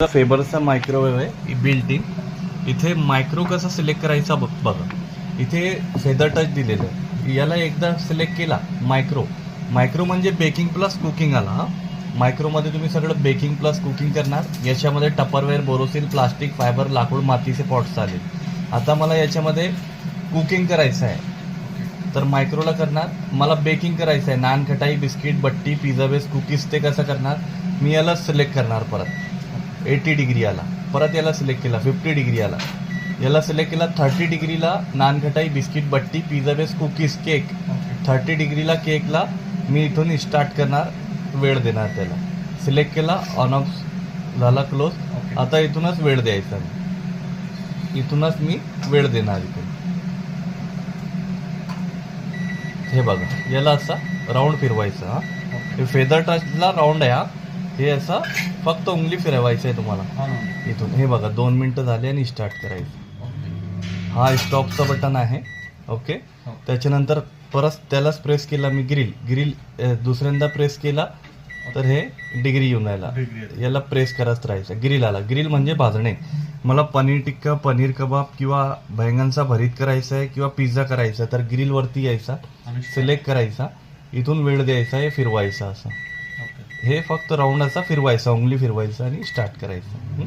फेबरचा microwave आहे built in. इथे micro कसा सिलेक्ट करायचा बघा. इथे फेदर टच दिलेलं आहे. याला एकदा सिलेक्ट केला मायक्रो म्हणजे बेकिंग प्लस कुकिंग आला. हा मायक्रोमध्ये तुम्ही सगळं बेकिंग प्लस कुकिंग करणार. याच्यामध्ये टपरवेअर, बोरोसिल, प्लास्टिक, फायबर, लाकूड, मातीचे पॉट्स आले. आता मला याच्यामध्ये कुकिंग करायचं आहे तर मायक्रोला करणार. मला बेकिंग करायचं आहे, नान, खटाई, बिस्किट, बट्टी, पिझ्झा बेस, कुकीज, ते कसं करणार. मी याला सिलेक्ट करणार परत 80 डिग्री आला. परत याला सिलेक्ट केला 50 डिग्री आला. याला सिलेक्ट केला 30 डिग्रीला नान, खटाई, बिस्किट, बट्टी, पिझ्झा बेस, कुकीज, केक. 30 डिग्रीला केकला मी इथून स्टार्ट करणार, वेळ देणार. त्याला सिलेक्ट केला, ऑन ऑफ झाला, क्लोज. आता इथूनच वेळ द्यायचा. इथूनच मी वेळ देणार. इथून हे बघा, याला असा राऊंड फिरवायचा. हा हे फेदर टचला राऊंड आहे. हा हे असं फक्त उंगली फिरवायचं आहे तुम्हाला इथून. हे बघा 2 मिनटं झाले आणि स्टार्ट करायचं. हा स्टॉपचं बटन आहे. ओके. त्याच्यानंतर परत त्यालाच प्रेस केला मी ग्रिल दुसऱ्यांदा प्रेस केला तर हे डिग्री येऊन राहिला. याला प्रेस करत राहायचं. ग्रिल आला. ग्रिल म्हणजे भाजणे. मला पनीर टिक्का, पनीर कबाब किंवा बैंगनचा भरीत करायचा आहे किंवा पिझ्झा करायचा तर ग्रिलवरती यायचा, सिलेक्ट करायचा, इथून वेळ द्यायचा, हे फिरवायचा. असं हे फक्त राऊंड असा फिरवायचा, उंगली फिरवायचा आणि स्टार्ट करायचं.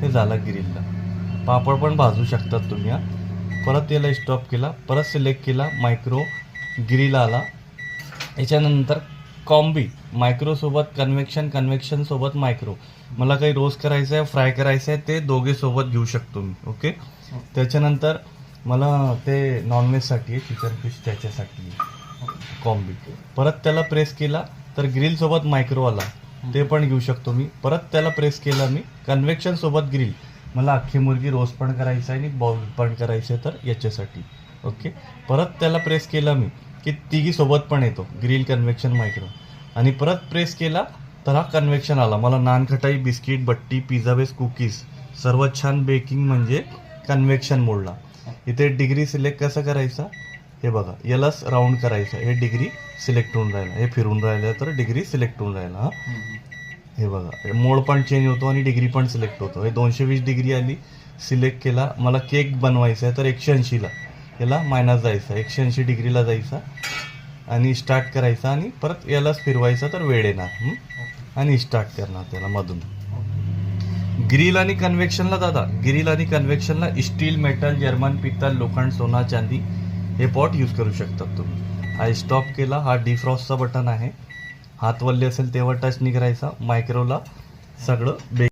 हे झालं ग्रिलला. पापड पण भाजू शकतात तुम्ही. परत याला स्टॉप केला, परत सिलेक्ट केला मायक्रो, ग्रिल आला. याच्यानंतर कॉम्बी, मायक्रोसोबत कन्व्हेक्शन सोबत मायक्रो. मला काही रोस्ट करायचं आहे, फ्राय करायचं आहे, ते दोघे सोबत घेऊ शकतो मी. ओके. त्याच्यानंतर मला ते नॉनव्हेजसाठी आहे, चिकन फिश, त्याच्यासाठी कॉम्बी. परत त्याला प्रेस केला तर ग्रिल सोबत मायक्रो आला, ते पण घेऊ शकतो मी. परत त्याला प्रेस केला मी कन्व्हेक्शन सोबत ग्रिल. मला अख्खी मुर्गी रोस्ट पण करायचं आहे आणि बॉईल पण करायचं आहे तर याच्यासाठी. ओके. परत त्याला प्रेस केला मी की तिघी सोबत पण येतो, ग्रिल, कन्व्हेक्शन, मायक्रो. आणि परत प्रेस केला तर हा कन्व्हेक्शन आला. मला नान, खटाई, बिस्किट, बट्टी, पिझ्झा बेस, कुकीज सर्व छान बेकिंग म्हणजे कन्व्हेक्शन मोडला. इथे डिग्री सिलेक्ट कसं करायचा हे बघा. यालाच राऊंड करायचं. हे डिग्री सिलेक्ट होऊन राहिला, हे फिरून राहिलं तर डिग्री सिलेक्ट होऊन राहिला. हा हे बघा, मोड पण चेंज होतो आणि डिग्री पण सिलेक्ट होतो. हे 220 डिग्री आली, सिलेक्ट केला. मला केक बनवायचा आहे तर 180ला याला मायनस जायचा, 180 डिग्रीला जायचा आणि स्टार्ट करायचा आणि परत यालाच फिरवायचा तर वेळ येणार आणि स्टार्ट करणार त्याला मधून. ग्रिल आणि कन्व्हेक्शनला दादा, ग्रिल आणि कन्व्हेक्शनला स्टील, मेटल, जर्मन, पित्तल, लोखंड, सोना, चांदी हे पॉट यूज करू शकतात तुम्ही. हा स्टॉप केला. हा डिफ्रॉस्टचा बटन आहे. हात वल्ले असेल तेव्हा टच नाही करायचा. मायक्रोला सगळं